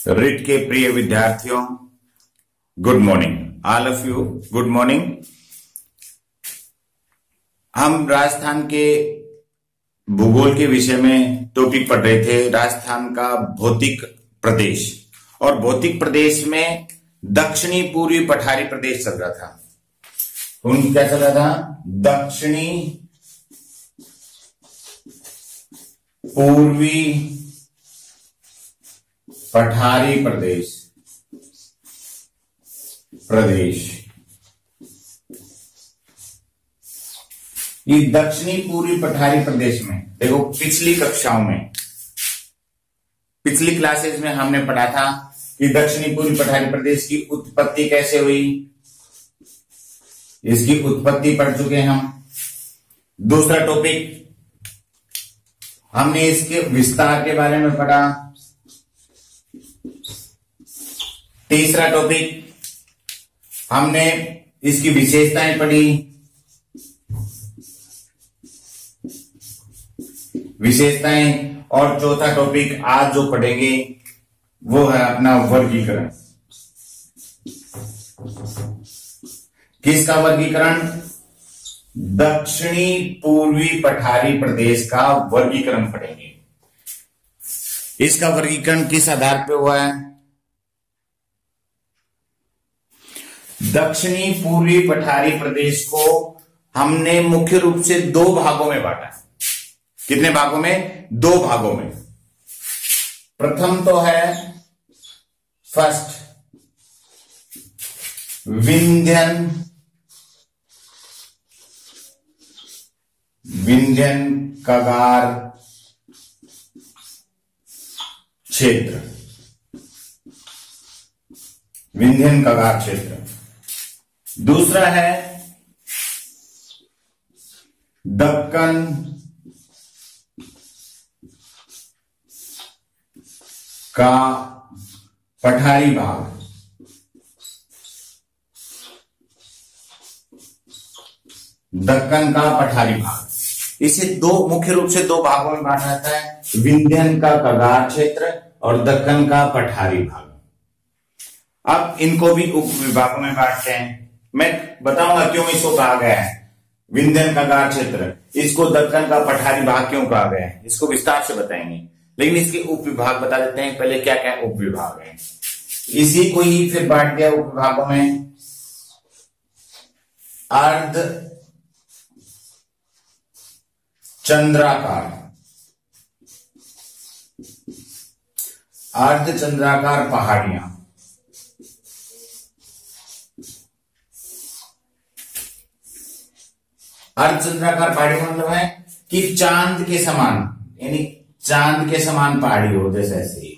Writ के प्रिय विद्यार्थियों, good morning all of you. Good morning. हम राजस्थान के भूगोल के विषय में टॉपिक पढ़ रहे थे, राजस्थान का भौतिक प्रदेश। और भौतिक प्रदेश में दक्षिणी पूर्वी पठारी प्रदेश चल रहा था। क्या चल रहा था? दक्षिणी पूर्वी पठारी प्रदेश। ये दक्षिणी पूर्वी पठारी प्रदेश में देखो, पिछली कक्षाओं में, पिछली क्लासेस में हमने पढ़ा था कि दक्षिणी पूर्वी पठारी प्रदेश की उत्पत्ति कैसे हुई। इसकी उत्पत्ति पढ़ चुके हैं हम। दूसरा टॉपिक हमने इसके विस्तार के बारे में पढ़ा। तीसरा टॉपिक हमने इसकी विशेषताएं पढ़ी। और चौथा टॉपिक आज जो पढ़ेंगे वो है अपना वर्गीकरण। किसका वर्गीकरण? दक्षिणी पूर्वी पठारी प्रदेश का वर्गीकरण पढ़ेंगे। इसका वर्गीकरण किस आधार पे हुआ है? दक्षिणी पूर्वी पठारी प्रदेश को हमने मुख्य रूप से दो भागों में बांटा। कितने भागों में? दो भागों में। प्रथम तो है फर्स्ट विंध्यन कगार क्षेत्र। विंध्यन कगार क्षेत्र। दूसरा है दक्कन का पठारी भाग। दक्कन का पठारी भाग। इसे दो मुख्य रूप से दो भागों में बांटा जाता है, विंध्यन का कगार क्षेत्र और दक्कन का पठारी भाग। अब इनको भी उप विभागों में बांटते हैं। मैं बताऊंगा क्यों इसको कहा गया है विंध्यन कगार क्षेत्र, इसको दक्कन का पठारी भाग क्यों कहा गया है, इसको विस्तार से बताएंगे। लेकिन इसके उप विभाग बता देते हैं पहले क्या क्या उप विभाग है। इसी को ही फिर बांट दिया उप विभागों में। अर्ध चंद्राकार पहाड़ियां। अर्धचंद्राकार पहाड़ी मतलब है कि चांद के समान, यानी चांद के समान पहाड़ी हो, जैसे ऐसे,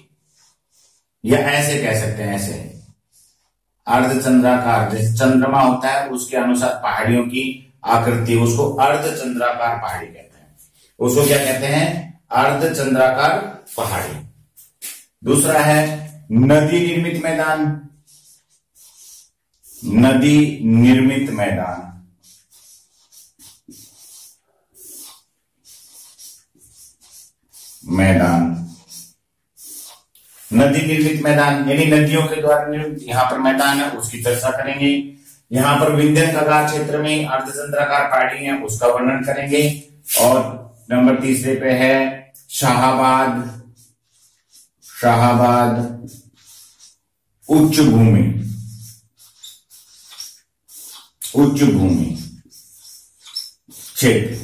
या ऐसे कह सकते हैं, ऐसे अर्धचंद्राकार, जैसे चंद्रमा होता है उसके अनुसार पहाड़ियों की आकृति, उसको अर्धचंद्राकार पहाड़ी कहते हैं। उसको क्या कहते हैं? अर्धचंद्राकार पहाड़ी। दूसरा है नदी निर्मित मैदान। नदी निर्मित मैदान। नदी निर्मित मैदान यानी नदियों के द्वारा निर्मित यहां पर मैदान है, उसकी चर्चा करेंगे। यहां पर विंध्यन कगार क्षेत्र में अर्धचंद्राकार पहाड़ी है, उसका वर्णन करेंगे। और नंबर तीसरे पे है शाहाबाद उच्च भूमि क्षेत्र,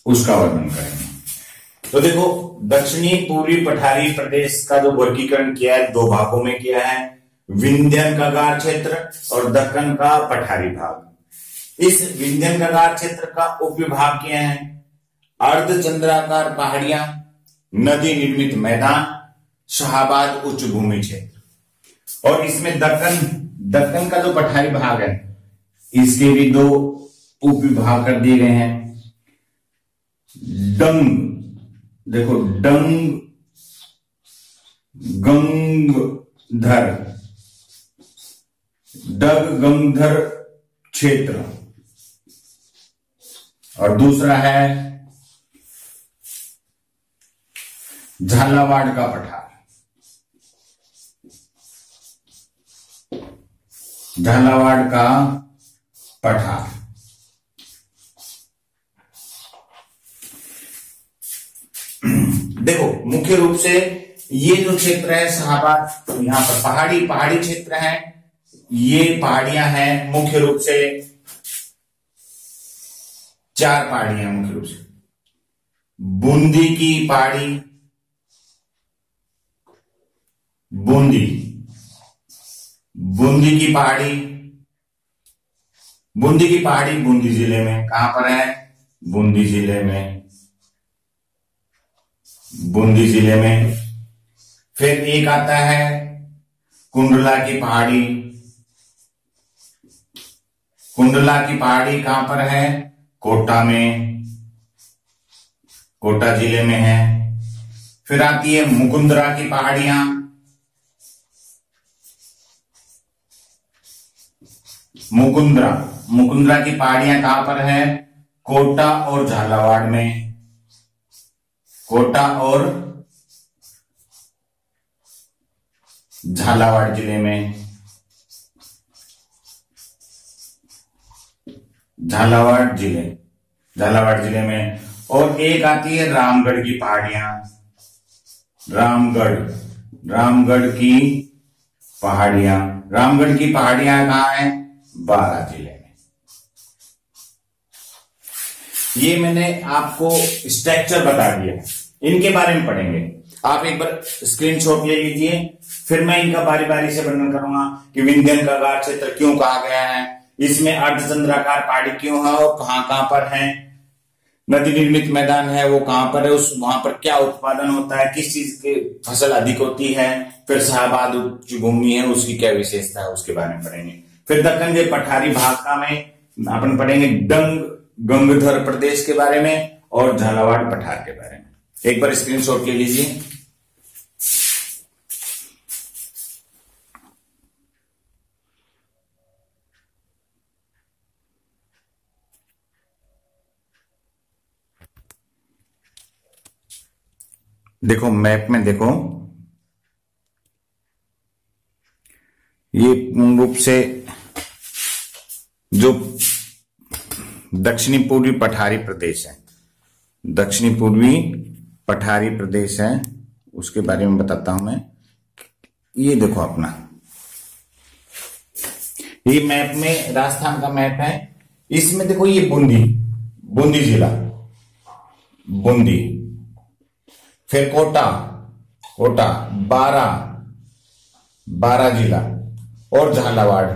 उसका वर्णन करेंगे। तो देखो, दक्षिणी पूर्वी पठारी प्रदेश का जो वर्गीकरण किया है दो भागों में किया है, विंध्यन कगार क्षेत्र और दक्कन का पठारी भाग। इस विंध्यन कगार क्षेत्र का उपविभाग किया है अर्धचंद्राकार पहाड़ियां, नदी निर्मित मैदान, शाहाबाद उच्च भूमि क्षेत्र। और इसमें दक्कन का जो पठारी भाग है, इसके भी दो उपविभाग कर दिए गए हैं। डंग, देखो, डगंधर क्षेत्र। और दूसरा है झालावाड़ का पठार। झालावाड़ का पठार। देखो मुख्य रूप से ये जो क्षेत्र है शाहबाद, यहाँ पर पहाड़ी क्षेत्र है, ये पहाड़ियां हैं मुख्य रूप से, 4 पहाड़ियां मुख्य रूप से। बूंदी की पहाड़ी, बूंदी की पहाड़ी, बूंदी जिले में, कहां पर है? बूंदी जिले में। फिर एक आता है कुंडला की पहाड़ी। कुंडला की पहाड़ी कहां पर है? कोटा में, कोटा जिले में है। फिर आती है मुकुंदरा की पहाड़ियां। मुकुंदरा की पहाड़ियां कहां पर है? कोटा और झालावाड़ में, कोटा और झालावाड़ जिले में, झालावाड़ जिले में। और एक आती है रामगढ़ की पहाड़ियां। रामगढ़ की पहाड़ियां कहां है? बारां जिले में। ये मैंने आपको स्ट्रक्चर बता दिया, इनके बारे में पढ़ेंगे। आप एक बार स्क्रीनशॉट ले लीजिए, फिर मैं इनका बारी बारी से वर्णन करूंगा कि विंध्यन कगार क्षेत्र क्यों कहा गया है, इसमें अर्धचंद्राकार पहाड़ी क्यों है और कहां पर है, नदी निर्मित मैदान है वो कहां पर है, वहां पर क्या उत्पादन होता है, किस चीज की फसल अधिक होती है, फिर शाहबाद उच्च भूमि है उसकी क्या विशेषता है, उसके बारे में पढ़ेंगे। फिर दक्कन के पठारी भाग का में अपन पढ़ेंगे गंगधर प्रदेश के बारे में और झालावाड़ पठार के बारे में। एक बार स्क्रीनशॉट ले लीजिए। देखो मैप में देखो, ये पूर्ण रूप से जो दक्षिणी पूर्वी पठारी प्रदेश है, दक्षिणी पूर्वी पठारी प्रदेश है, उसके बारे में बताता हूं मैं। ये देखो अपना, ये मैप में राजस्थान का मैप है, इसमें देखो ये बूंदी जिला, बूंदी, फिर कोटा, बारां जिला और झालावाड़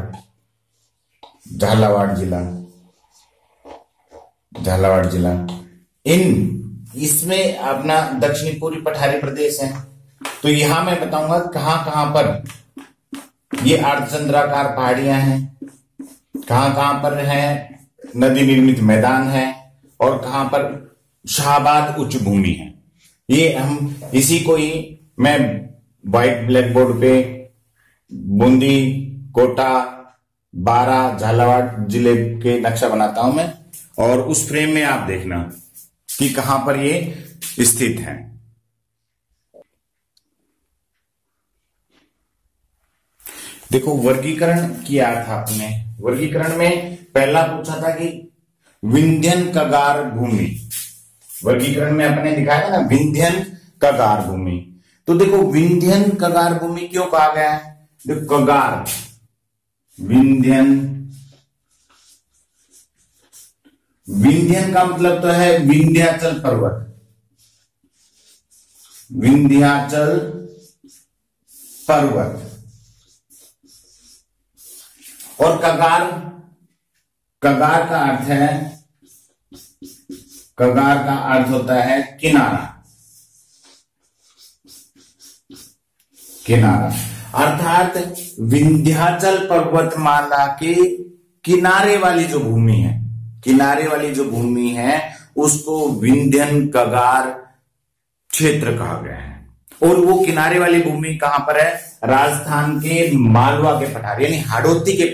जिला। इसमें अपना दक्षिणी पूर्वी पठारी प्रदेश है। तो यहां मैं बताऊंगा कहां पर ये अर्धचंद्राकार पहाड़ियां हैं, कहां पर है नदी निर्मित मैदान है और कहां पर शाहबाद उच्च भूमि है। ये हम इसी को ही मैं व्हाइट ब्लैक बोर्ड पे बूंदी, कोटा, बारां, झालावाड़ जिले के नक्शा बनाता हूं मैं, और उस फ्रेम में आप देखना कि कहां पर ये स्थित है। देखो वर्गीकरण किया था आपने, वर्गीकरण में पहला पूछा था कि विंध्यन कगार भूमि, वर्गीकरण में अपने दिखाया था ना विंध्यन कगार भूमि। तो देखो विंध्यन कगार भूमि क्यों कहा गया है? देखो कगार, विंध्यन का मतलब तो है विंध्याचल पर्वत, विंध्याचल पर्वत, और कगार का अर्थ होता है किनारा, अर्थात विंध्याचल पर्वतमाला के किनारे वाली जो भूमि है उसको विंध्यन कगार क्षेत्र कहा गया है। और वो किनारे वाली भूमि कहां पर है? राजस्थान के मालवा के पठार यानी हाड़ौती के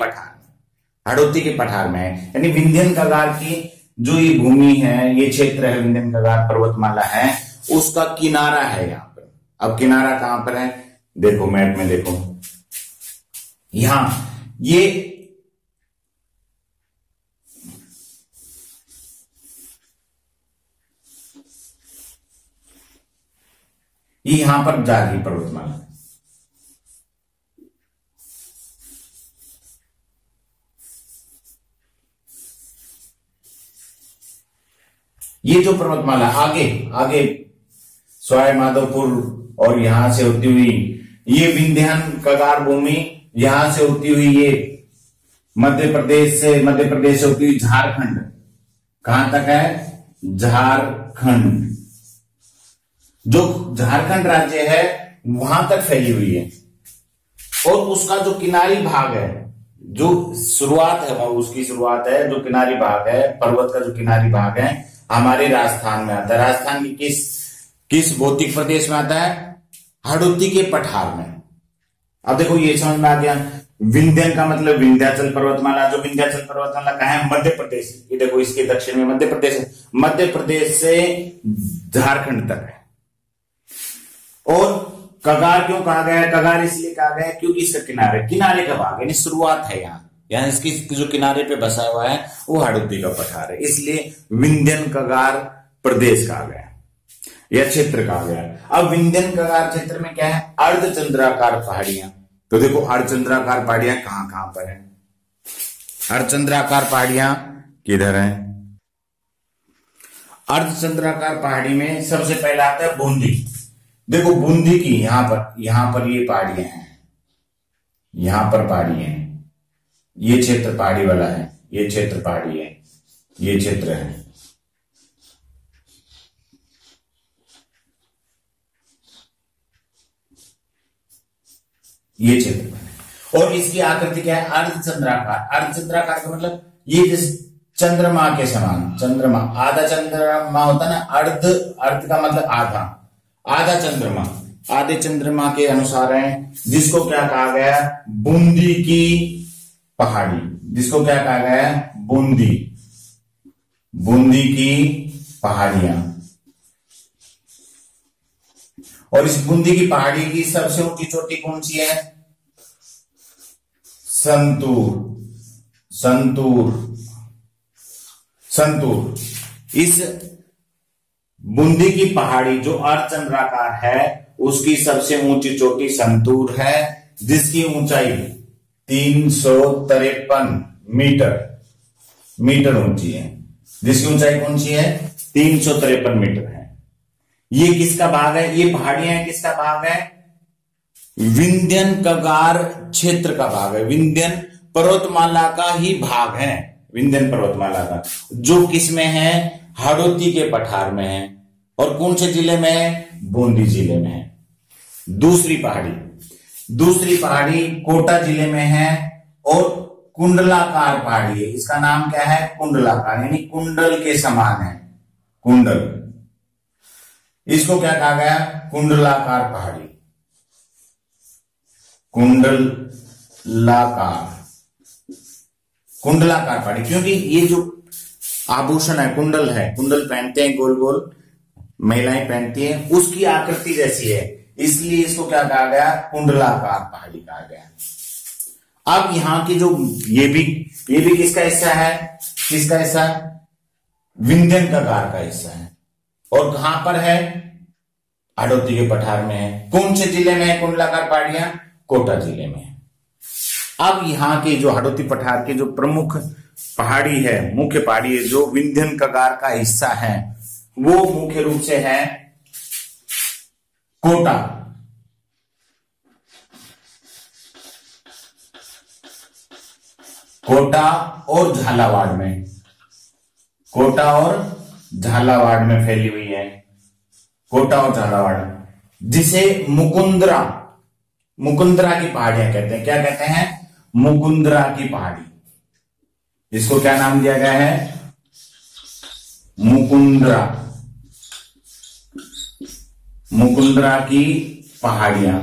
पठार में है। यानी विंध्यन कगार की जो ये भूमि है, ये क्षेत्र है, विंध्यन कगार पर्वतमाला है, उसका किनारा है यहां पर। अब किनारा कहां पर है? देखो मैप में देखो, यहां ये ये यहां पर जा रही पर्वतमाला। ये जो पर्वतमाला आगे आगे सवाई माधोपुर और यहां से होती हुई ये विंध्यान कगार भूमि, यहां से होती हुई ये मध्य प्रदेश से होती हुई झारखंड, कहां तक है? झारखंड। जो झारखंड राज्य है वहां तक फैली हुई है, और उसका जो किनारी भाग है, जो शुरुआत है उसकी शुरुआत है, जो किनारी भाग है पर्वत का, जो किनारी भाग है हमारे राजस्थान में आता है। राजस्थान की किस भौतिक प्रदेश में आता है? हाड़ौती के पठार में। अब देखो ये समझ में आ गया, विंध्यन का मतलब विंध्याचल पर्वतमाला। जो विंध्याचल पर्वतमाला कहाँ है? मध्य प्रदेश। ये देखो इसके दक्षिण में मध्य प्रदेश है, मध्य प्रदेश से झारखंड तक है। और कगार क्यों कहा गया है? कगार इसलिए कहा गया है क्योंकि इसका किनारे का भाग है, शुरुआत है यहाँ इसकी जो किनारे पे बसा हुआ है वो हाड़ौती का पठार है, इसलिए विंध्यन कगार प्रदेश कहा गया या क्षेत्र कहा गया। अब विंध्यन कगार क्षेत्र में क्या है? अर्धचंद्राकार पहाड़ियां। तो देखो अर्धचंद्राकार पहाड़ियां कहां कहां पर है? अर्धचंद्राकार पहाड़ियां किधर है? अर्धचंद्राकार पहाड़ी में सबसे पहला आता है बूंदी। देखो बूंदी की यहां पर ये पहाड़ियां हैं, यहां पर पहाड़ी है, ये क्षेत्र पहाड़ी वाला है, ये क्षेत्र पहाड़ी है, ये क्षेत्र है। ये क्षेत्र और इसकी आकृति क्या है? अर्धचंद्राकार। अर्धचंद्राकार का मतलब ये जिस चंद्रमा के समान, चंद्रमा आधा चंद्रमा होता ना, अर्ध का मतलब आधा चंद्रमा, आधे चंद्रमा के अनुसार है, जिसको क्या कहा गया? बूंदी की पहाड़ी। जिसको क्या कहा गया? बूंदी की पहाड़ियां। और इस बूंदी की पहाड़ी की सबसे ऊंची चोटी कौन सी है? संतूर। इस बूंदी की पहाड़ी जो अर्धचंद्राकार है उसकी सबसे ऊंची चोटी संतूर है, जिसकी ऊंचाई 353 मीटर ऊंची है। जिसकी ऊंचाई कौन सी है? 353 मीटर है। ये किसका भाग है? ये पहाड़ियां किसका भाग है? विंध्यन कगार क्षेत्र का भाग है, विंध्यन पर्वतमाला का ही भाग है, विंध्यन पर्वतमाला का, जो किसमें है? हाड़ौती के पठार में है। और कौन से जिले में है? बूंदी जिले में है। दूसरी पहाड़ी कोटा जिले में है और कुंडलाकार पहाड़ी है। इसका नाम क्या है? कुंडलाकार, यानी कुंडल के समान है, कुंडल। इसको क्या कहा गया? कुंडलाकार पहाड़ी, कुंडलाकार पहाड़ी। क्योंकि ये जो आभूषण है, कुंडल पहनते हैं, गोल गोल महिलाएं पहनती हैं, उसकी आकृति जैसी है, इसलिए इसको क्या कहा गया? कुंडलाकार पहाड़ी कहा गया। अब यहां की जो ये भी किसका हिस्सा है? किसका हिस्सा? विंध्यन कगार का हिस्सा है। और कहां पर है? हाड़ौती के पठार में है। कौन से जिले में है कुंडलाकार पहाड़ियां? कोटा जिले में है। अब यहां के जो हाड़ौती पठार के जो प्रमुख पहाड़ी है, मुख्य पहाड़ी है, जो विंध्यन कगार का हिस्सा है, वो मुख्य रूप से है कोटा और झालावाड़ में फैली हुई है। कोटा और झालावाड़, जिसे मुकुंदरा की पहाड़ियां कहते हैं। क्या कहते हैं? मुकुंदरा की पहाड़ी। इसको क्या नाम दिया गया है? मुकुंदरा की पहाड़ियां।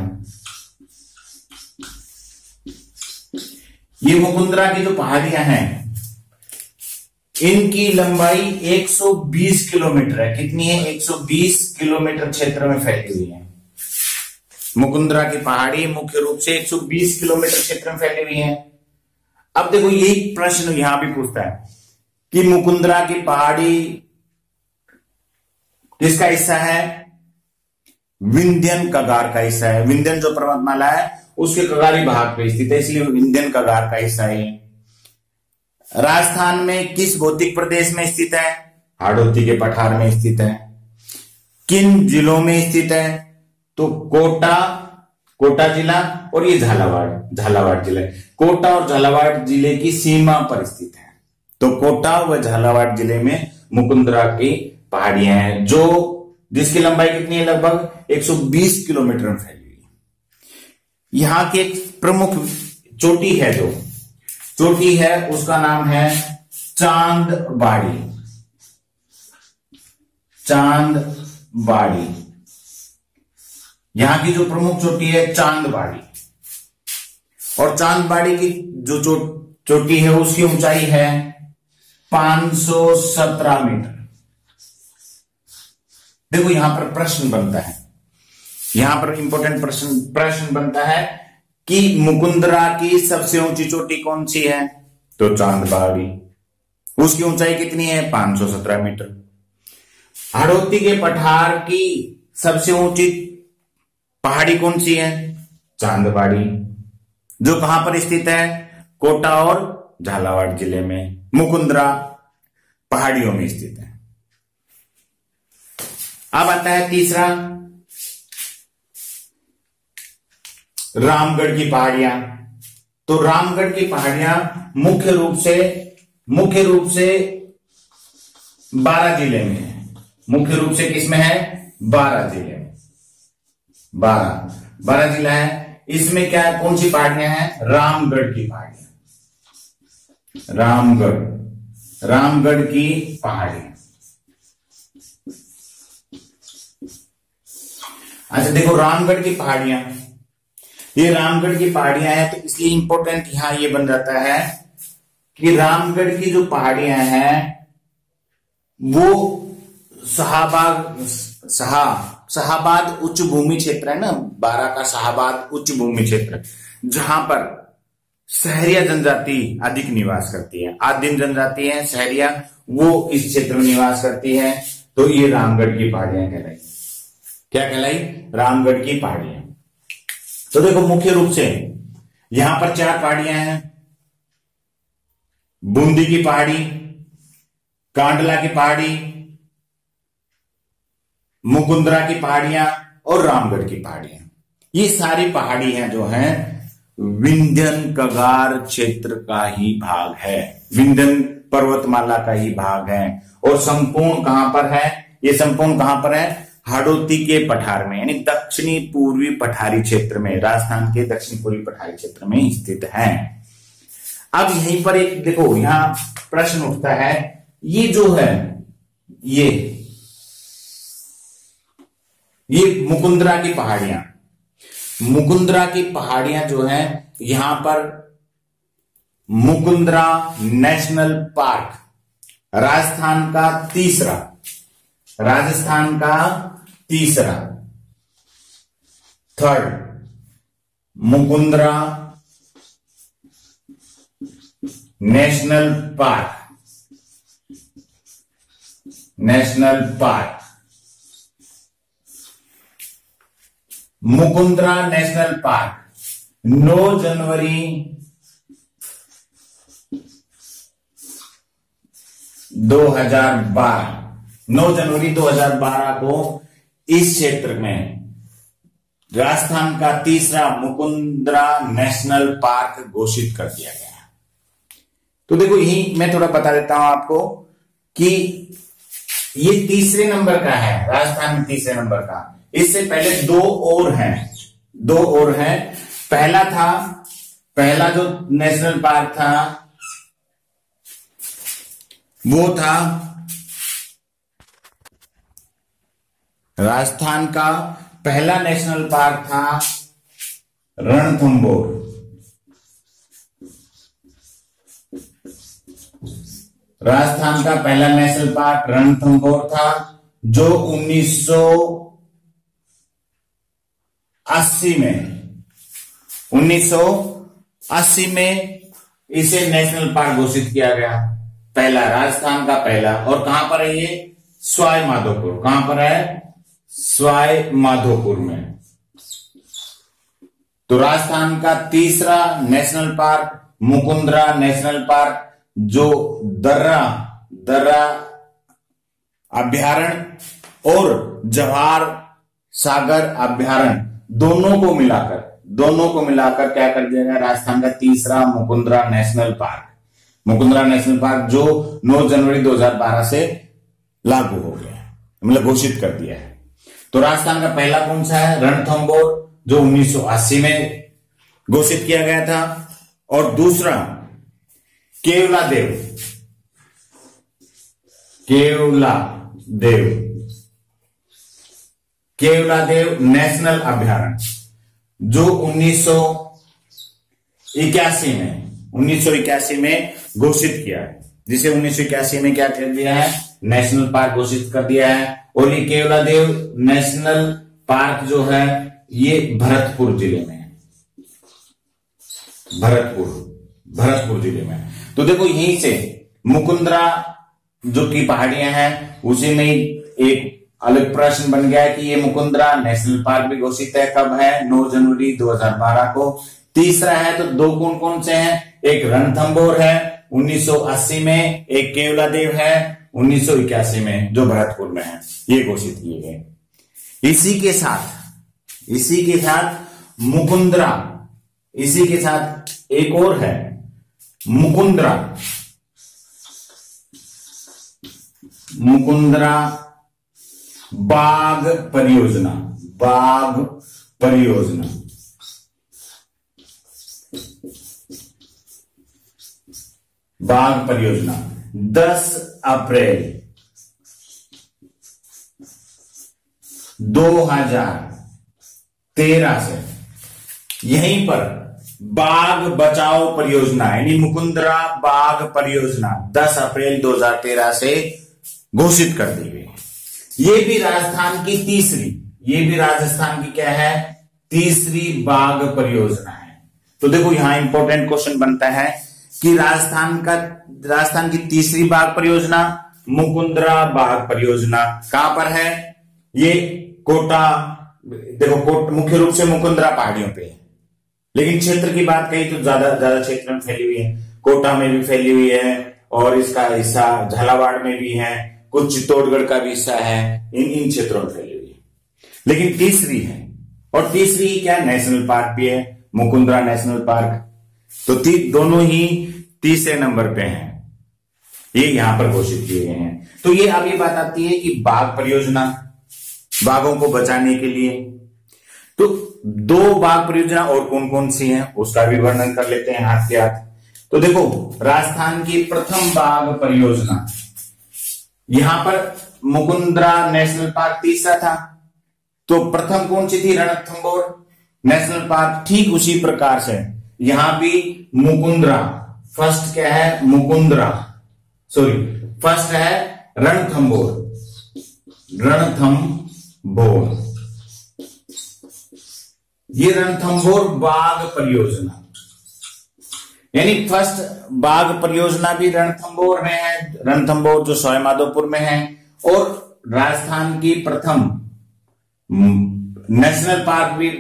ये मुकुंदरा की जो पहाड़ियां हैं, इनकी लंबाई 120 किलोमीटर है। कितनी है? 120 किलोमीटर क्षेत्र में फैली हुई है। मुकुंदरा की पहाड़ी मुख्य रूप से 120 किलोमीटर क्षेत्र में फैली हुई है। अब देखो यही प्रश्न यहां भी पूछता है कि मुकुंदरा की पहाड़ी किसका हिस्सा है? विंध्यन कगार का हिस्सा है। विंध्यन जो पर्वतमाला है उसके कगारी भाग पे स्थित है, इसलिए विंध्यन कगार का हिस्सा है। राजस्थान में किस भौतिक प्रदेश में स्थित है? हाड़ौती के पठार में स्थित है। किन जिलों में स्थित है? तो कोटा जिला और ये झालावाड़ जिला। कोटा और झालावाड़ जिले की सीमा पर स्थित है। तो कोटा व झालावाड़ जिले में मुकुंदरा की पहाड़ियां हैं, जिसकी लंबाई कितनी है? लगभग 120 किलोमीटर में फैली हुई। यहां की एक प्रमुख चोटी है, जो चोटी है उसका नाम है चांदबाड़ी। यहां की जो प्रमुख चोटी है चांदबाड़ी, और चांदबाड़ी की जो चोटी है उसकी ऊंचाई है 517 मीटर। देखो यहां पर प्रश्न बनता है, यहां पर इंपॉर्टेंट प्रश्न बनता है कि मुकुंदरा की सबसे ऊंची चोटी कौन सी है? तो चांदबाड़ी। उसकी ऊंचाई कितनी है? 517 मीटर। हाड़ौती के पठार की सबसे ऊंची पहाड़ी कौन सी है? चांदबाड़ी, जो कहां पर स्थित है? कोटा और झालावाड़ जिले में, मुकुंदरा पहाड़ियों में स्थित है। अब आता है तीसरा, रामगढ़ की पहाड़ियां। तो रामगढ़ की पहाड़ियां मुख्य रूप से 12 जिले में है। मुख्य रूप से किसमें है? 12 जिले में। 12 जिला है। इसमें क्या है? कौन सी पहाड़ियां हैं? रामगढ़ की पहाड़ियां। रामगढ़ की पहाड़ियां। अच्छा देखो, रामगढ़ की पहाड़ियां, ये रामगढ़ की पहाड़ियां हैं, तो इसलिए इंपॉर्टेंट यहां ये बन जाता है कि रामगढ़ की जो पहाड़ियां हैं वो शाहाबाद उच्च भूमि क्षेत्र है ना, 12 का शाहाबाद उच्च भूमि क्षेत्र, जहां पर सहरिया जनजाति अधिक निवास करती है। आदिम जनजाति है सहरिया, वो इस क्षेत्र में निवास करती है। तो ये रामगढ़ की पहाड़ियां कहलाई। क्या कहलाई? रामगढ़ की पहाड़ियां। तो देखो मुख्य रूप से यहां पर 4 पहाड़ियां हैं, बूंदी की पहाड़ी, कांडला की पहाड़ी, मुकुंदरा की पहाड़ियां और रामगढ़ की पहाड़ियां। ये सारी पहाड़ियां जो हैं विंध्यन कगार क्षेत्र का ही भाग है, विंध्यन पर्वतमाला का ही भाग है। और संपूर्ण कहां पर है? ये संपूर्ण कहां पर है? हाड़ौती के पठार में, यानी दक्षिणी पूर्वी पठारी क्षेत्र में, राजस्थान के दक्षिणी पूर्वी पठारी क्षेत्र में स्थित है। अब यहीं पर एक देखो, यहां प्रश्न उठता है, ये जो है ये मुकुंदरा की पहाड़ियां जो है, यहां पर मुकुंदरा नेशनल पार्क, राजस्थान का तीसरा third Mukundra national park Mukundra national park 9 जनवरी 2012 को इस क्षेत्र में राजस्थान का तीसरा मुकुंदरा नेशनल पार्क घोषित कर दिया गया। तो देखो यही मैं थोड़ा बता देता हूं आपको कि ये तीसरे नंबर का है, राजस्थान में तीसरे नंबर का। इससे पहले दो और हैं। पहला जो नेशनल पार्क था वो था राजस्थान का पहला नेशनल पार्क था रणथंभौर। राजस्थान का पहला नेशनल पार्क रणथंभौर था, जो 1980 में इसे नेशनल पार्क घोषित किया गया। पहला, राजस्थान का पहला। और कहां पर है ये? सवाई माधोपुर। कहां पर है? सवाई माधोपुर में। तो राजस्थान का तीसरा national park Mukundra national park, जो दर्रा अभ्यारण्य और जवाहर सागर अभ्यारण्य दोनों को मिलाकर क्या कर दिया गया, राजस्थान का तीसरा Mukundra national park. Mukundra national park जो 9 जनवरी 2012 से लागू हो गया है, मतलब घोषित कर दिया है। तो राजस्थान का पहला कौन सा है, रणथंभौर, जो 1980 में घोषित किया गया था। और दूसरा केवलादेव नेशनल अभ्यारण्य, जो 1981 में घोषित किया है, जिसे 1981 में क्या कर दिया है, नेशनल पार्क घोषित कर दिया है। और ये केवलादेव नेशनल पार्क जो है ये भरतपुर जिले में है, भरतपुर जिले में। तो देखो यहीं से मुकुंदरा जो की पहाड़ियां हैं उसी में एक अलग प्रश्न बन गया है कि ये मुकुंदरा नेशनल पार्क भी घोषित है, कब है, 9 जनवरी 2012 को। तीसरा है तो दो कौन कौन से हैं, एक रणथंभौर है 1980 में, एक केवलादेव है 1981 में जो भरतपुर में है, ये घोषित किए गए। इसी के साथ मुकुंदरा, इसी के साथ एक और है मुकुंदरा बाघ परियोजना 10 अप्रैल 2013 से यहीं पर बाघ बचाओ परियोजना यानी मुकुंदरा बाघ परियोजना 10 अप्रैल 2013 से घोषित कर दी गई। ये भी राजस्थान की क्या है, तीसरी बाघ परियोजना है। तो देखो यहां इंपॉर्टेंट क्वेश्चन बनता है कि राजस्थान की तीसरी बाघ परियोजना मुकुंदरा बाघ परियोजना कहां पर है, ये कोटा, देखो मुख्य रूप से मुकुंदरा पहाड़ियों पे है, लेकिन क्षेत्र की बात कही तो ज्यादा क्षेत्र में फैली हुई है। कोटा में भी फैली हुई है और इसका हिस्सा झालावाड़ में भी है, कुछ चित्तौड़गढ़ का भी हिस्सा है, इन क्षेत्रों में फैली हुई है। लेकिन तीसरी है, और तीसरी क्या नेशनल पार्क भी है, मुकुंदरा नेशनल पार्क। तो दोनों ही तीसरे नंबर पे हैं, ये यहां पर घोषित किए गए हैं। तो ये अब ये बात आती है कि बाघ परियोजना, बाघों को बचाने के लिए। तो 2 बाघ परियोजना और कौन कौन सी हैं उसका भी वर्णन कर लेते हैं हाथ के हाथ। तो देखो राजस्थान की प्रथम बाघ परियोजना, यहां पर मुकुंदरा नेशनल पार्क तीसरा था, तो प्रथम कौन सी थी, रणथंभौर नेशनल पार्क। ठीक उसी प्रकार से यहां भी मुकुंदरा, फर्स्ट क्या है मुकुंदरा, फर्स्ट है रणथंभौर ये रणथंभौर बाघ परियोजना, यानी फर्स्ट बाघ परियोजना भी रणथंभौर में है, रणथंभौर जो सवाई माधोपुर में है। और राजस्थान की प्रथम नेशनल पार्क भी,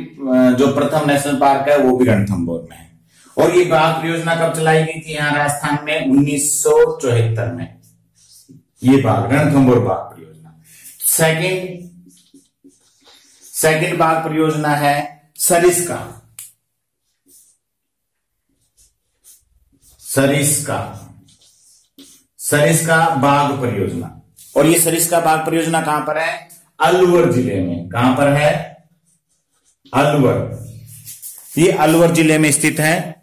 जो प्रथम नेशनल पार्क है वो भी रणथंभौर में है। और ये बाघ परियोजना कब चलाई गई थी यहां राजस्थान में, 1974 में, ये रणथंभौर बाघ परियोजना। सेकंड बाघ परियोजना है सरिस्का बाघ परियोजना। और ये सरिस्का बाघ परियोजना कहां पर है, अलवर जिले में। कहां पर है, अलवर, ये अलवर जिले में स्थित है,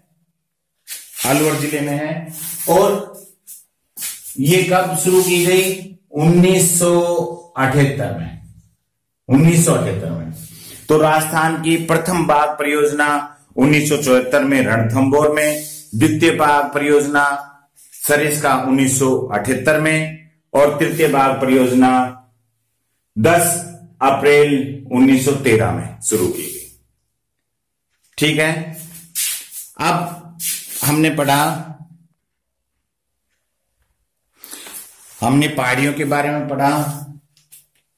अलवर जिले में है। और ये कब शुरू की गई, 1978 में। तो राजस्थान की प्रथम बाघ परियोजना 1974 में रणथंभौर में, द्वितीय बाघ परियोजना सरिस्का 1978 में, और तृतीय बाघ परियोजना 10 अप्रैल 1913 में शुरू की गई। ठीक है, अब हमने पहाड़ियों के बारे में पढ़ा,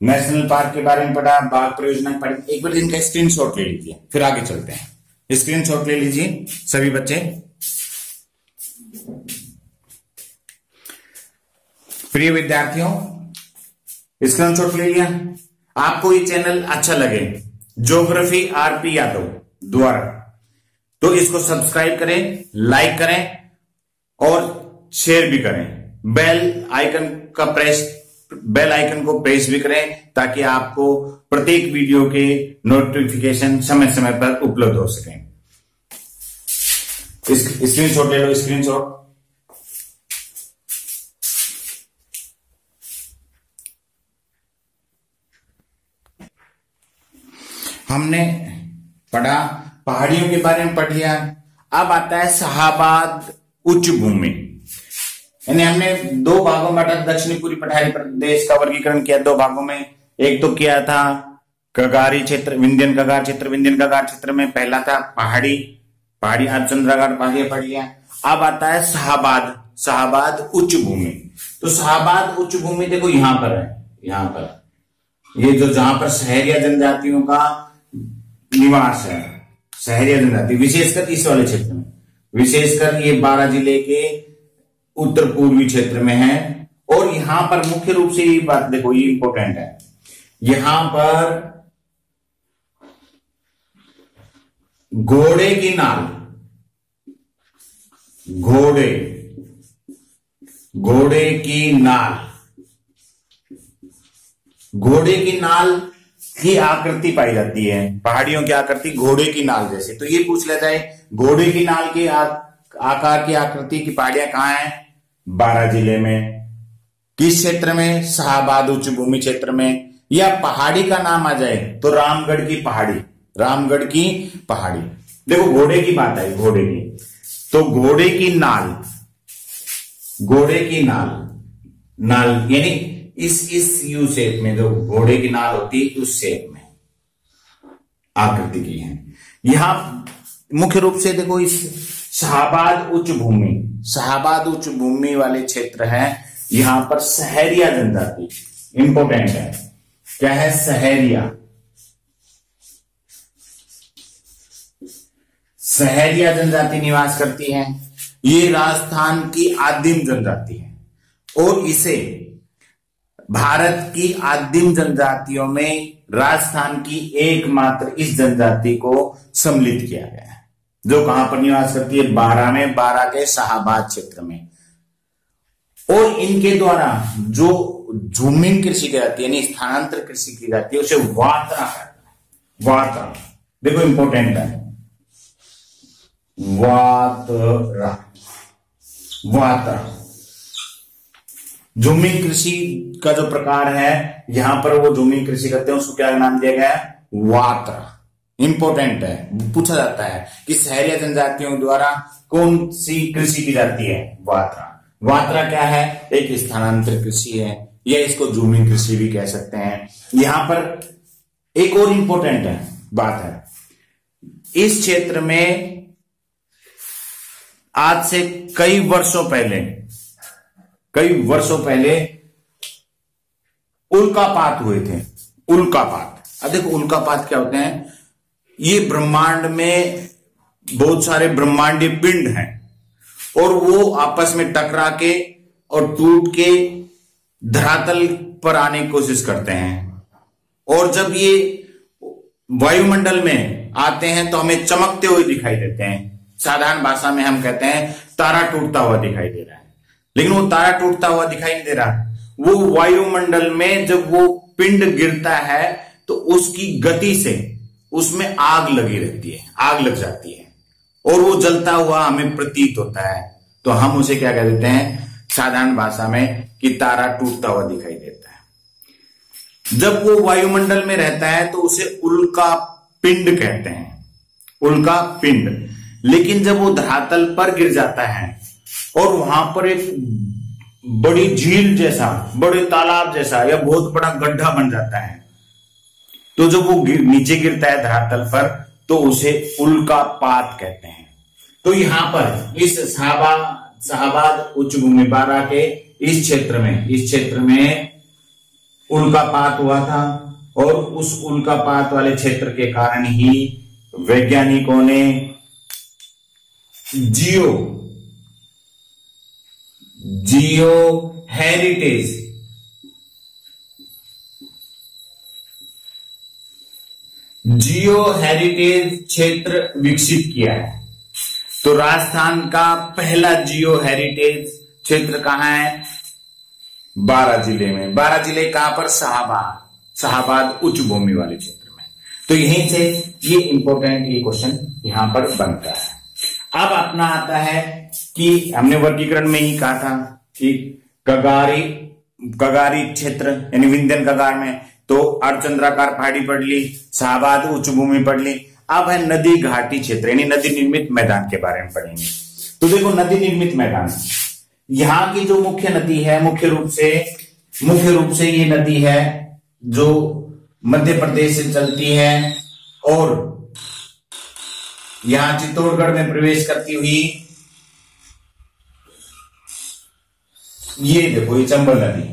नेशनल पार्क के बारे में पढ़ा, बाघ परियोजना पढ़ी। एक बार इनका स्क्रीनशॉट ले लीजिए, फिर आगे चलते हैं। स्क्रीनशॉट ले लीजिए सभी बच्चे। प्रिय विद्यार्थियों, स्क्रीनशॉट ले लिया। आपको ये चैनल अच्छा लगे, ज्योग्राफी आरपी यादव द्वारा, तो इसको सब्सक्राइब करें, लाइक करें और शेयर भी करें। बेल आइकन को प्रेस भी करें ताकि आपको प्रत्येक वीडियो के नोटिफिकेशन समय समय पर उपलब्ध हो सके। स्क्रीनशॉट ले लो, स्क्रीनशॉट। हमने पढ़ा, पहाड़ियों के बारे में पढ़ लिया। अब आता है शाहाबाद उच्च भूमि, यानी हमने दो भागों में बांटा। दक्षिणी पूर्वी पठारी प्रदेश का वर्गीकरण किया दो भागों में। एक तो किया था कगारी क्षेत्र, विंध्यन कगार क्षेत्र। विंध्यन कगार क्षेत्र में पहला था पहाड़ी आप चंद्रागढ़ पहाड़ियां पढ़ लिया। अब आता है शाहाबाद उच्च भूमि। तो शाहाबाद उच्च भूमि देखो यहां पर है, यहां पर ये जो जहां पर शहरिया जनजातियों का निवास है, शहरिया जनजाति विशेषकर इस वाले क्षेत्र में, विशेषकर ये 12 जिले के उत्तर पूर्वी क्षेत्र में है। और यहां पर मुख्य रूप से ये बात देखो, ये इंपॉर्टेंट है, यहां पर घोड़े की नाल, घोड़े की नाल की आकृति पाई जाती है। पहाड़ियों की आकृति घोड़े की नाल जैसे। तो ये पूछ लेता है घोड़े की नाल के आकार की आकृति की पहाड़ियां कहां हैं? 12 जिले में। किस क्षेत्र में? शाहाबाद उच्च भूमि क्षेत्र में। या पहाड़ी का नाम आ जाए तो रामगढ़ की पहाड़ी। देखो घोड़े की बात है, घोड़े की, तो घोड़े की नाल यानी इस यू शेप में जो घोड़े की नाल होती है उस शेप में आकृति की है। यहां मुख्य रूप से देखो इस शाहाबाद उच्च भूमि वाले क्षेत्र है। यहां पर शहरिया जनजाति इंपॉर्टेंट है। क्या है? शहरिया जनजाति निवास करती है। ये राजस्थान की आदिम जनजाति है और इसे भारत की आदिम जनजातियों में राजस्थान की एकमात्र इस जनजाति को सम्मिलित किया गया है, जो कहां पर निवास करती है? 12 में, 12 के शाहाबाद क्षेत्र में। और इनके द्वारा जो झूमिंग कृषि की जाती है, यानी स्थानांतर कृषि की जाती है, उसे वात्रा कहते हैं। वात्रा देखो इंपॉर्टेंट है, वात्रा झूमिंग कृषि का जो प्रकार है, यहां पर वो झूमिंग कृषि करते हैं, उसको क्या नाम दिया गया है? वात्रा। इंपॉर्टेंट है, पूछा जाता है कि शहरी जनजातियों द्वारा कौन सी कृषि की जाती है? वात्रा। वात्रा क्या है? एक स्थानांतर कृषि है, या इसको झूमिंग कृषि भी कह सकते हैं। यहां पर एक और इंपॉर्टेंट है बात है, इस क्षेत्र में आज से कई वर्षों पहले उल्कापात हुए थे। उल्कापात, अब देखो उल्कापात क्या होते हैं? ये ब्रह्मांड में बहुत सारे ब्रह्मांडीय पिंड हैं और वो आपस में टकरा के और टूट के धरातल पर आने की कोशिश करते हैं। और जब ये वायुमंडल में आते हैं तो हमें चमकते हुए दिखाई देते हैं। साधारण भाषा में हम कहते हैं तारा टूटता हुआ दिखाई दे रहा है, लेकिन वो तारा टूटता हुआ दिखाई नहीं दे रहा। वो वायुमंडल में जब वो पिंड गिरता है तो उसकी गति से उसमें आग लगी रहती है, आग लग जाती है और वो जलता हुआ हमें प्रतीत होता है। तो हम उसे क्या कह देते हैं साधारण भाषा में कि तारा टूटता हुआ दिखाई देता है। जब वो वायुमंडल में रहता है तो उसे उल्का पिंड कहते हैं, उल्का पिंड। लेकिन जब वो धरातल पर गिर जाता है और वहां पर एक बड़ी झील जैसा, बड़े तालाब जैसा या बहुत बड़ा गड्ढा बन जाता है, तो जब वो नीचे गिरता है धरातल पर तो उसे उल्कापात कहते हैं। तो यहां पर इस शाहाबाद उच्च भूमि 12 के इस क्षेत्र में उल्कापात हुआ था, और उस उल्कापात वाले क्षेत्र के कारण ही वैज्ञानिकों ने जियो हेरिटेज क्षेत्र विकसित किया है। तो राजस्थान का पहला जियो हेरिटेज क्षेत्र कहां है? 12 जिले में। 12 जिले कहां पर? शाहबाद उच्च भूमि वाले क्षेत्र में। तो यहीं से ये इंपॉर्टेंट ये क्वेश्चन यहां पर बनता है। अब अपना आता है कि हमने वर्गीकरण में ही कहा था कि कगारी क्षेत्र यानी विंध्यन कगार में तो अर्धचंद्राकार पहाड़ी पढ़ ली, शाहबाद उच्च भूमि पढ़ ली। अब है नदी घाटी क्षेत्र यानी नदी निर्मित मैदान के बारे में पढ़ेंगे। तो देखो नदी निर्मित मैदान, यहाँ की जो मुख्य नदी है, मुख्य रूप से ये नदी है जो मध्य प्रदेश से चलती है और यहां चित्तौड़गढ़ में प्रवेश करती हुई ये देखो ये चंबल नदी,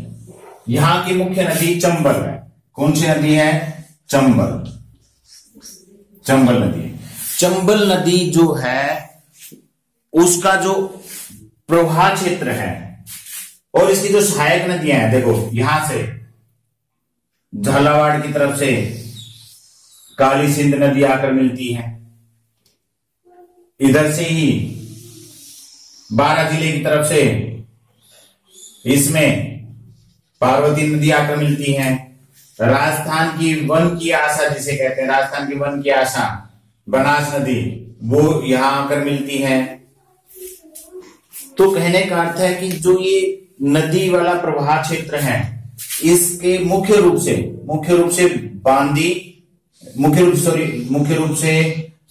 यहां की मुख्य नदी चंबल है। कौन सी नदी है? चंबल नदी। चंबल नदी जो है उसका जो प्रवाह क्षेत्र है और इसकी जो सहायक नदियां हैं, देखो यहां से झालावाड़ की तरफ से काली सिंध नदी आकर मिलती है, इधर से ही 12 जिले की तरफ से इसमें पार्वती नदी आकर मिलती है। राजस्थान की वन की आशा जिसे कहते हैं, राजस्थान की वन की आशा बनास नदी, वो यहां आकर मिलती है। तो कहने का अर्थ है कि जो ये नदी वाला प्रवाह क्षेत्र है इसके मुख्य रूप से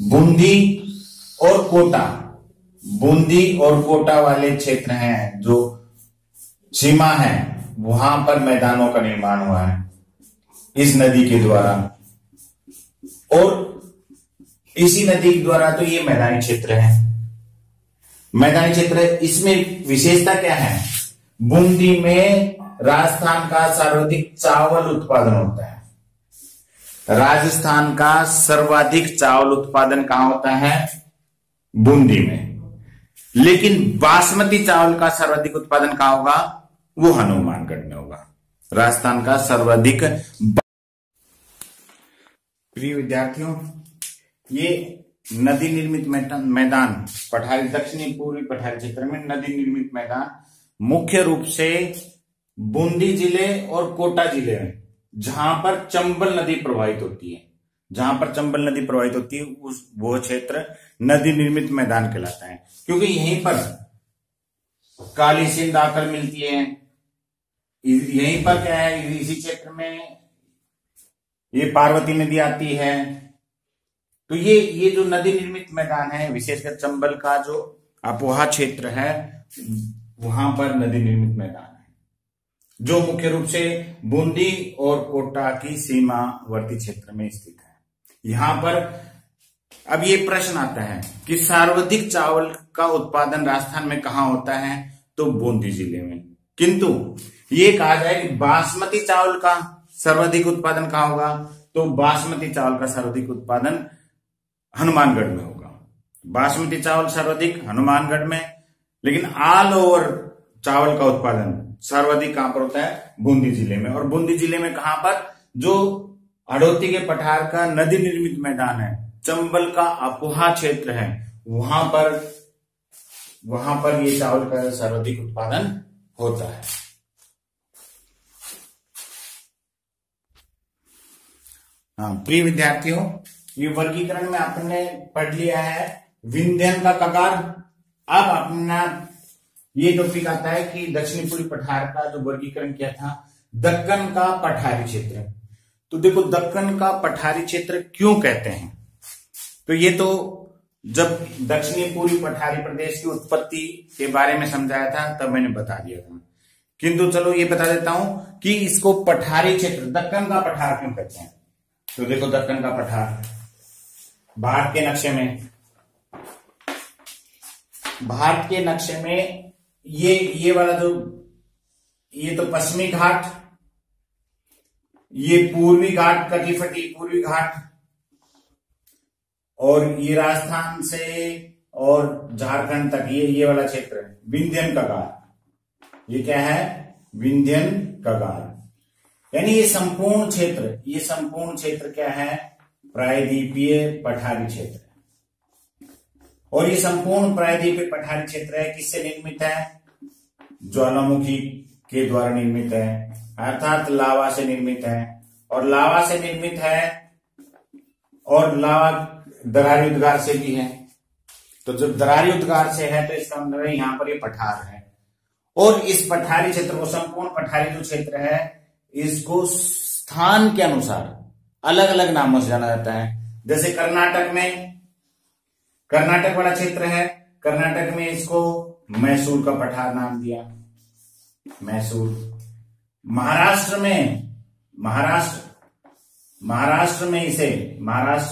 बूंदी और कोटा वाले क्षेत्र हैं, जो सीमा है वहां पर मैदानों का निर्माण हुआ है इस नदी के द्वारा, और इसी नदी के द्वारा तो ये मैदानी क्षेत्र है। इसमें विशेषता क्या है? बूंदी में राजस्थान का सर्वाधिक चावल उत्पादन होता है। राजस्थान का सर्वाधिक चावल उत्पादन कहां होता है? बूंदी में। लेकिन बासमती चावल का सर्वाधिक उत्पादन कहां होगा? वो हनुमानगढ़ में होगा। राजस्थान का सर्वाधिक। प्रिय विद्यार्थियों, ये नदी निर्मित मैदान पठारी, दक्षिणी पूर्वी पठारी क्षेत्र में नदी निर्मित मैदान मुख्य रूप से बूंदी जिले और कोटा जिले में, जहां पर चंबल नदी प्रवाहित होती है, वो क्षेत्र नदी निर्मित मैदान कहलाता है। क्योंकि यहीं पर काली सिंध आकर मिलती है, यहीं पर क्या है, इसी क्षेत्र में ये पार्वती नदी आती है। तो ये जो नदी निर्मित मैदान है, विशेषकर चंबल का जो अपोहा क्षेत्र है, वहां पर नदी निर्मित मैदान है, जो मुख्य रूप से बूंदी और कोटा की सीमावर्ती क्षेत्र में स्थित है। यहां पर अब ये प्रश्न आता है कि सर्वाधिक चावल का उत्पादन राजस्थान में कहां होता है? तो बूंदी जिले में। किंतु ये कहा जाए कि बासमती चावल का सर्वाधिक उत्पादन कहां होगा? तो बासमती चावल का सर्वाधिक उत्पादन हनुमानगढ़ में होगा। बासमती चावल सर्वाधिक हनुमानगढ़ में, लेकिन ऑल ओवर चावल का उत्पादन सर्वाधिक कहां पर होता है? बूंदी जिले में। और बूंदी जिले में कहां पर? जो हड़ौती के पठार का नदी निर्मित मैदान है, चंबल का अपोहा क्षेत्र है, वहां पर ये चावल का सर्वाधिक उत्पादन होता है। हाँ प्रिय विद्यार्थियों, ये वर्गीकरण में आपने पढ़ लिया है विंध्यन का कगार। अब अपना ये टॉपिक आता है कि दक्षिणी पूर्वी पठार का जो वर्गीकरण किया था, दक्कन का पठारी क्षेत्र। तो देखो दक्कन का पठारी क्षेत्र क्यों कहते हैं? तो ये तो जब दक्षिणी पूर्वी पठारी प्रदेश की उत्पत्ति के बारे में समझाया था तब मैंने बता दिया था, किंतु चलो ये बता देता हूं कि इसको पठारी क्षेत्र, दक्कन का पठार क्यों कहते हैं। तो देखो दक्कन का पठार भारत के नक्शे में ये वाला जो, ये तो पश्चिमी घाट, ये पूर्वी घाट कटिफटी पूर्वी घाट, और ये राजस्थान से और झारखंड तक ये वाला क्षेत्र है विंध्यन कगार। ये क्या है? विंध्यन कगार। यानी ये संपूर्ण क्षेत्र क्या है? प्रायद्वीपीय पठारी क्षेत्र। और ये संपूर्ण प्रायद्वीपीय पठारी क्षेत्र है किससे निर्मित है? ज्वालामुखी के द्वारा निर्मित है, अर्थात लावा से निर्मित है। और लावा से निर्मित है और लावा दरारी उद्गार से भी है। तो जब दरारी उद्गार से है तो इसका मतलब है यहां पर ये पठार है। और इस पठारी क्षेत्र को, संपूर्ण पठारी जो क्षेत्र है, इसको स्थान के अनुसार अलग अलग नामों से जाना जाता है। जैसे कर्नाटक वाला क्षेत्र है, कर्नाटक में इसको मैसूर का पठार नाम दिया, मैसूर। महाराष्ट्र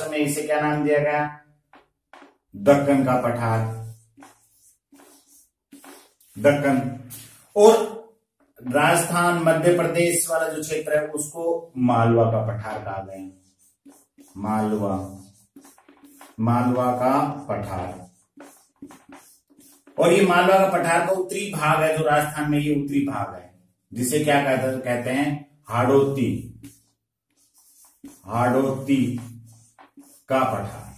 में इसे क्या नाम दिया गया? दक्कन का पठार, दक्कन। और राजस्थान मध्य प्रदेश वाला जो क्षेत्र है उसको मालवा का पठार कहा गया, मालवा का पठार। और ये मालवा का पठार का उत्तरी भाग है जो राजस्थान में, ये उत्तरी भाग है जिसे क्या कहते हैं? हाड़ौती का पठार।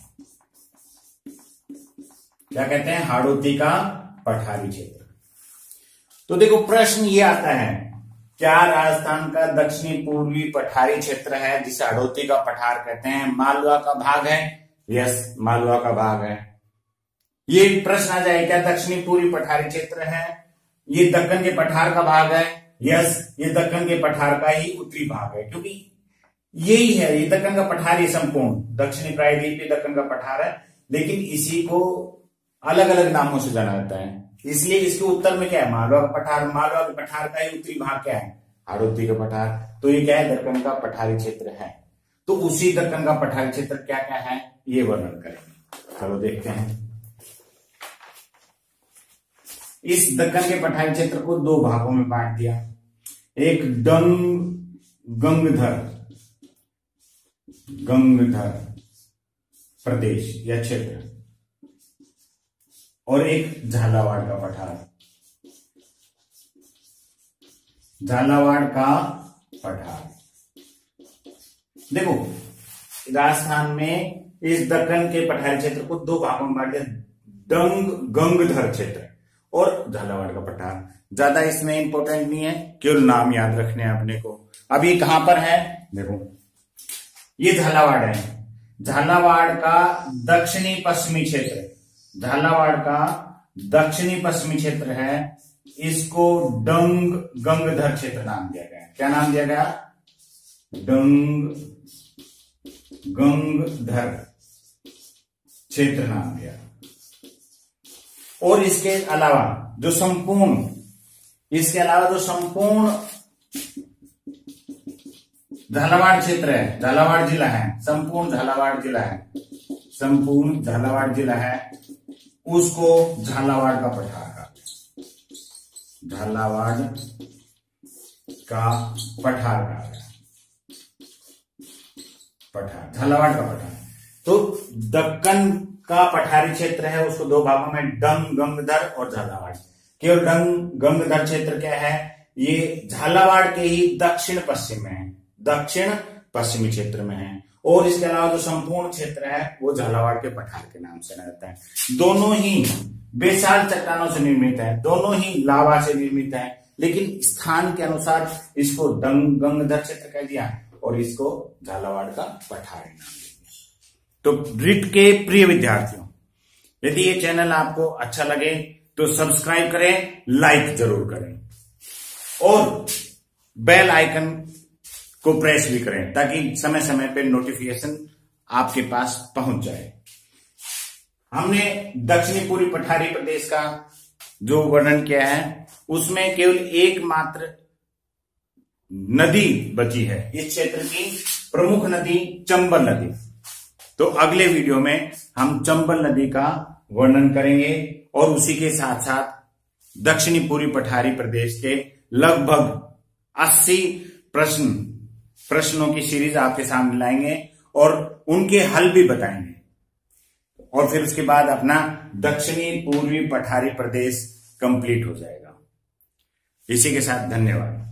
क्या कहते हैं? हाड़ौती का पठारी क्षेत्र। तो देखो प्रश्न ये आता है, क्या राजस्थान का दक्षिणी पूर्वी पठारी क्षेत्र है जिसे हाड़ौती का पठार कहते हैं, मालवा का भाग है? यस, मालवा का भाग है। ये प्रश्न आ जाए, क्या दक्षिणी पूर्वी पठारी क्षेत्र है, ये दक्कन के पठार का भाग है? यस, ये दक्कन के पठार का ही उत्तरी भाग है, क्योंकि यही है, ये दक्कन का पठार ही संपूर्ण दक्षिणी प्रायद्वीपीय दक्कन का पठार है, लेकिन इसी को अलग अलग नामों से जाना जाता है। इसलिए इसके उत्तर में क्या है? मालवा का पठार। मालवा के पठार का ही उत्तरी भाग क्या है? हाड़ौती का पठार। तो ये क्या है? दक्कन का पठारी क्षेत्र है। तो उसी दक्कन का पठारी क्षेत्र क्या क्या है ये वर्णन करेंगे। चलो देखते हैं। इस दक्कन के पठारी क्षेत्र को दो भागों में बांट दिया, एक गंगधर प्रदेश या क्षेत्र, और एक झालावाड़ का पठार। झालावाड़ का पठार। देखो राजस्थान में इस दक्कन के पठारी क्षेत्र को दो भागों में बांट दिया, गंगधर क्षेत्र और झालावाड़ का पठार। ज्यादा इसमें इंपॉर्टेंट नहीं है, केवल नाम याद रखने हैं अपने को। अब ये कहां पर है? देखो ये झालावाड़ है, झालावाड़ का दक्षिणी पश्चिमी क्षेत्र, झालावाड़ का दक्षिणी पश्चिमी क्षेत्र है, इसको गंगधर क्षेत्र नाम दिया गया। क्या नाम दिया गया? गंगधर क्षेत्र नाम दिया। और इसके अलावा जो संपूर्ण झालावाड़ क्षेत्र है, झालावाड़ जिला है, संपूर्ण झालावाड़ जिला है, उसको झालावाड़ का पठार कहा गया, झालावाड़ का पठार कहा गया, झालावाड़ का पठार। तो दक्कन का पठारी क्षेत्र है, उसको दो भागों में गंगधर और झालावाड़। केवल गंगधर क्षेत्र क्या है? ये झालावाड़ के ही दक्षिण पश्चिम में है, दक्षिण पश्चिमी क्षेत्र में है। और इसके अलावा जो संपूर्ण क्षेत्र है वो झालावाड़ के पठार के नाम से रहता है। दोनों ही बेसाल चट्टानों से निर्मित है, दोनों ही लावा से निर्मित है, लेकिन स्थान के अनुसार इसको गंगधर क्षेत्र कह दिया और इसको झालावाड़ का पठार नाम दिया। तो रिट के प्रिय विद्यार्थियों, यदि ये चैनल आपको अच्छा लगे तो सब्सक्राइब करें, लाइक जरूर करें और बेल आइकन को प्रेस भी करें ताकि समय समय पे नोटिफिकेशन आपके पास पहुंच जाए। हमने दक्षिणी पूर्वी पठारी प्रदेश का जो वर्णन किया है उसमें केवल एकमात्र नदी बची है, इस क्षेत्र की प्रमुख नदी चंबल नदी। तो अगले वीडियो में हम चंबल नदी का वर्णन करेंगे और उसी के साथ साथ दक्षिणी पूर्वी पठारी प्रदेश के लगभग 80 प्रश्न प्रश्नों की सीरीज आपके सामने लाएंगे और उनके हल भी बताएंगे, और फिर उसके बाद अपना दक्षिणी पूर्वी पठारी प्रदेश कंप्लीट हो जाएगा। इसी के साथ धन्यवाद।